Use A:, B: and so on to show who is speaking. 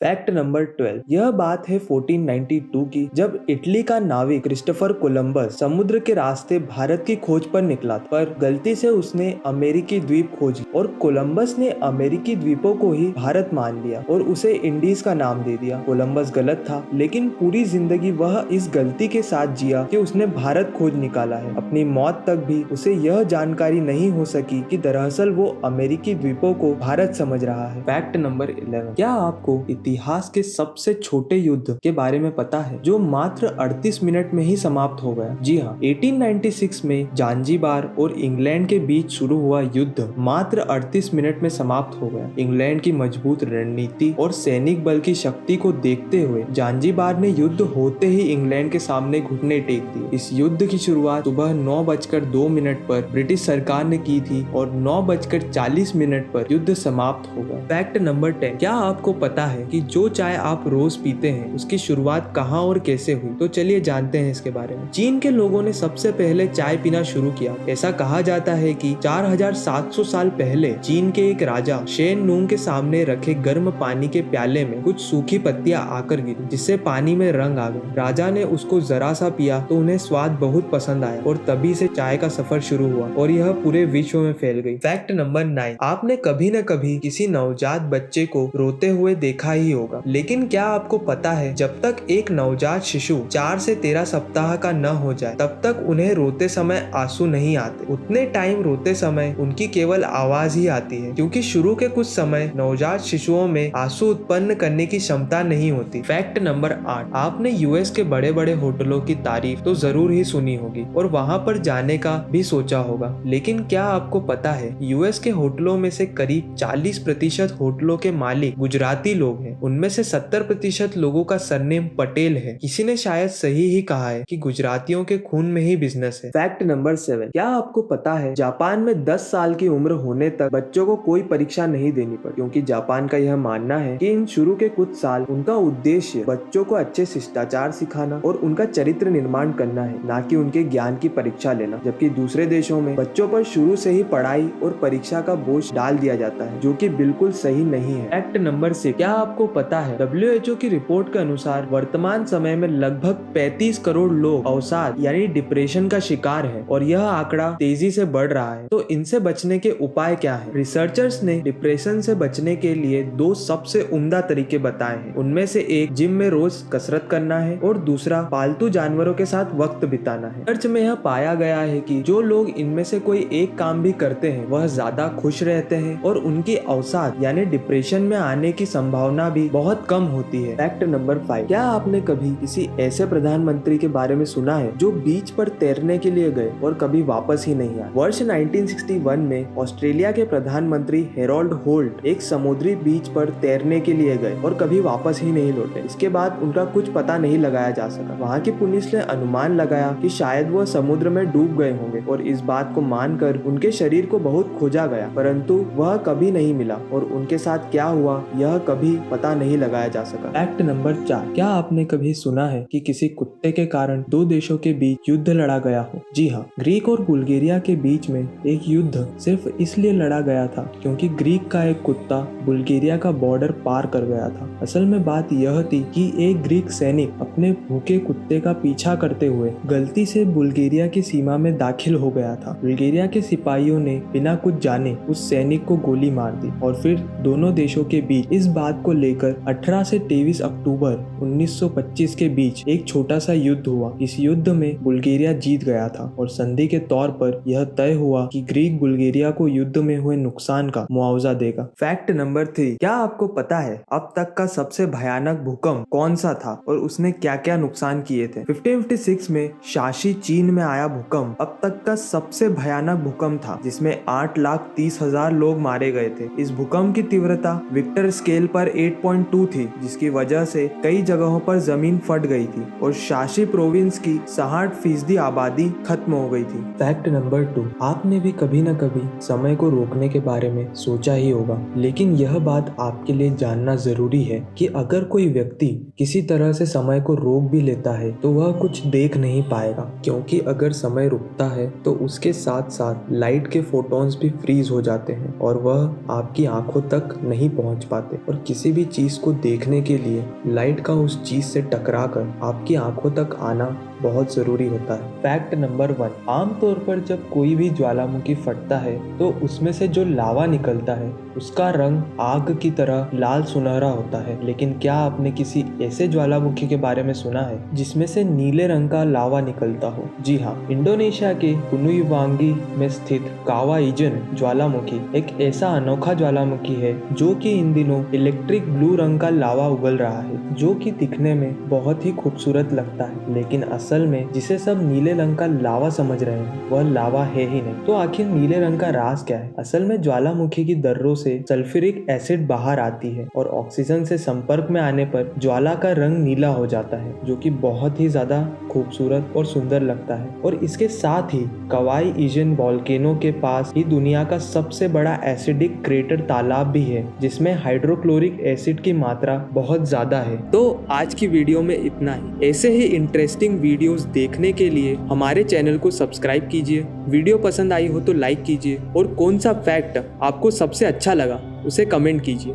A: Fact number 12। यह बात है 1492 की, जब इटली का नाविक क्रिस्टोफर कोलंबस समुद्र के रास्ते भारत की खोज पर निकला, पर गलती से उसने अमेरिकी द्वीप खोज ली और कोलंबस ने अमेरिकी द्वीपों को ही भारत मान लिया और उसे इंडीज का नाम दे दिया। कोलंबस गलत था, लेकिन पूरी जिंदगी वह इस गलती के साथ जिया कि उसने भारत खोज निकाला है। अपनी मौत तक भी उसे यह जानकारी नहीं हो सकी कि दरअसल वो अमेरिकी द्वीपों को भारत समझ रहा है। Fact number 11। क्या आपको इतिहास के सबसे छोटे युद्ध के बारे में पता है, जो मात्र 38 मिनट में ही समाप्त हो गया? जी हाँ, 1896 में जांजीबार और इंग्लैंड के बीच शुरू हुआ युद्ध मात्र 38 मिनट में समाप्त हो गया। इंग्लैंड की मजबूत रणनीति और सैनिक बल की शक्ति को देखते हुए जांजीबार ने युद्ध होते ही इंग्लैंड के सामने घुटने टेक दिए। इस युद्ध की शुरुआत सुबह 9:02 पर ब्रिटिश सरकार ने की थी और 9:40 पर युद्ध समाप्त हो गया। Fact number 10। क्या आपको पता है कि जो चाय आप रोज पीते हैं उसकी शुरुआत कहाँ और कैसे हुई? तो चलिए जानते हैं इसके बारे में। चीन के लोगों ने सबसे पहले चाय पीना शुरू किया। ऐसा कहा जाता है कि 4700 साल पहले चीन के एक राजा शेन नूंग के सामने रखे गर्म पानी के प्याले में कुछ सूखी पत्तियां आकर गिरी, जिससे पानी में रंग आ गया। राजा ने उसको जरा सा पिया तो उन्हें स्वाद बहुत पसंद आया और तभी से चाय का सफर शुरू हुआ और यह पूरे विश्व में फैल गई। Fact number 9। आपने कभी न कभी किसी नवजात बच्चे को रोते हुए देखा ही होगा, लेकिन क्या आपको पता है जब तक एक नवजात शिशु 4 से 13 सप्ताह का न हो जाए तब तक उन्हें रोते समय आंसू नहीं आते। उतने टाइम रोते समय उनकी केवल आवाज ही आती है, क्योंकि शुरू के कुछ समय नवजात शिशुओं में आंसू उत्पन्न करने की क्षमता नहीं होती। Fact number 8। आपने यूएस के बड़े बड़े होटलों की तारीफ तो जरूर ही सुनी होगी और वहां पर जाने का भी सोचा होगा, लेकिन क्या आपको पता है यूएस के होटलों में से करीब 40% होटलों के मालिक गुजराती लोग हैं। उनमें से 70% लोगों का सरनेम पटेल है। किसी ने शायद सही ही कहा है कि गुजरातियों के खून में ही बिजनेस है। Fact number 7। क्या आपको पता है जापान में 10 साल की उम्र होने तक बच्चों को कोई परीक्षा नहीं देनी पड़ती, क्योंकि जापान का यह मानना है कि इन शुरू के कुछ साल उनका उद्देश्य बच्चों को अच्छे शिष्टाचार सिखाना और उनका चरित्र निर्माण करना है, ना कि उनके ज्ञान की परीक्षा लेना। जबकि दूसरे देशों में बच्चों पर शुरू से ही पढ़ाई और परीक्षा का बोझ डाल दिया जाता है, जो कि बिल्कुल सही नहीं है। Fact number 6। क्या आपको पता है WHO की रिपोर्ट के अनुसार वर्तमान समय में लगभग 35 करोड़ लोग अवसाद यानी डिप्रेशन का शिकार है और यह आंकड़ा तेजी से बढ़ रहा है। तो इनसे बचने के उपाय क्या है? रिसर्चर्स ने डिप्रेशन से बचने के लिए 2 सबसे उम्दा तरीके बताए हैं। उनमें से एक जिम में रोज कसरत करना है और दूसरा पालतू जानवरों के साथ वक्त बिताना है। रिसर्च में यह पाया गया है कि जो लोग इनमें से कोई एक काम भी करते हैं वह ज्यादा खुश रहते हैं और उनकी अवसाद यानी डिप्रेशन में आने की संभावना भी बहुत कम होती है। Fact number 5। क्या आपने कभी किसी ऐसे प्रधानमंत्री के बारे में सुना है जो बीच पर तैरने के लिए गए और कभी वापस ही नहीं आए? वर्ष 1961 में ऑस्ट्रेलिया के प्रधानमंत्री हेरोल्ड होल्ट एक समुद्री बीच पर तैरने के लिए गए और कभी वापस ही नहीं लौटे। इसके बाद उनका कुछ पता नहीं लगाया जा सका। वहाँ की पुलिस ने अनुमान लगाया कि शायद वह समुद्र में डूब गए होंगे और इस बात को मानकर उनके शरीर को बहुत खोजा गया, परंतु वह कभी नहीं मिला और उनके साथ क्या हुआ यह कभी पता नहीं लगाया जा सका। Fact number 4। क्या आपने कभी सुना है कि किसी कुत्ते के कारण 2 देशों के बीच युद्ध लड़ा गया हो? जी हाँ, ग्रीक और बुल्गारिया के बीच में एक युद्ध सिर्फ इसलिए लड़ा गया था क्योंकि ग्रीक का एक कुत्ता बुल्गारिया का बॉर्डर पार कर गया था। असल में बात यह थी कि एक ग्रीक सैनिक अपने भूखे कुत्ते का पीछा करते हुए गलती से बुल्गारिया की सीमा में दाखिल हो गया था। बुल्गारिया के सिपाहियों ने बिना कुछ जाने उस सैनिक को गोली मार दी और फिर दोनों देशों के बीच इस बात को लेकर 18 से 23 अक्टूबर 1925 के बीच एक छोटा सा युद्ध हुआ। इस युद्ध में बुल्गारिया जीत गया था और संधि के तौर पर यह तय हुआ कि ग्रीक बुल्गारिया को युद्ध में हुए नुकसान का मुआवजा देगा। Fact number 3। क्या आपको पता है अब तक का सबसे भयानक भूकंप कौन सा था और उसने क्या क्या नुकसान किए थे? 1556 में शाशी चीन में आया भूकंप अब तक का सबसे भयानक भूकंप था, जिसमें 8,30,000 लोग मारे गए थे। इस भूकंप की तीव्रता विक्टर स्केल पर 8.2 थी, जिसकी वजह से कई जगहों पर जमीन फट गई थी और शाशी प्रोविंस की 60% आबादी खत्म हो गई थी। Fact number 2। आपने भी कभी न कभी समय को रोकने के बारे में सोचा ही होगा, लेकिन यह बात आपके लिए जानना जरूरी है कि अगर कोई व्यक्ति किसी तरह से समय को रोक भी लेता है तो वह कुछ देख नहीं पाएगा, क्योंकि अगर समय रुकता है तो उसके साथ साथ लाइट के फोटॉन्स भी फ्रीज हो जाते हैं और वह आपकी आंखों तक नहीं पहुंच पाते और किसी भी चीज को देखने के लिए लाइट का उस चीज से टकराकर आपकी आंखों तक आना बहुत जरूरी होता है। फैक्ट नंबर 1, आमतौर पर जब कोई भी ज्वालामुखी फटता है तो उसमें से जो लावा निकलता है उसका रंग आग की तरह लाल सुनहरा होता है। लेकिन क्या आपने किसी ऐसे ज्वालामुखी के बारे में सुना है जिसमें से नीले रंग का लावा निकलता हो? जी हाँ, इंडोनेशिया के कुनुईवांगी में स्थित कावा इजन ज्वालामुखी एक ऐसा अनोखा ज्वालामुखी है जो कि इन दिनों इलेक्ट्रिक ब्लू रंग का लावा उगल रहा है, जो कि दिखने में बहुत ही खूबसूरत लगता है। लेकिन असल में जिसे सब नीले रंग का लावा समझ रहे हैं वह लावा है ही नहीं। तो आखिर नीले रंग का राज क्या है? असल में ज्वालामुखी की दर्रों से सल्फ्यूरिक एसिड बाहर आती है और ऑक्सीजन से संपर्क में आने पर ज्वाला का रंग नीला हो जाता है, जो कि बहुत ही ज्यादा खूबसूरत और सुंदर लगता है। और इसके साथ ही कवाई इजन वोल्केनो के पास ही दुनिया का सबसे बड़ा एसिडिक क्रेटर तालाब भी है, जिसमें हाइड्रोक्लोरिक एसिड की मात्रा बहुत ज्यादा है। तो आज की वीडियो में इतना ही। ऐसे ही इंटरेस्टिंग वीडियोस देखने के लिए हमारे चैनल को सब्सक्राइब कीजिए। वीडियो पसंद आई हो तो लाइक कीजिए और कौन सा फैक्ट आपको सबसे अच्छा लगा उसे कमेंट कीजिए।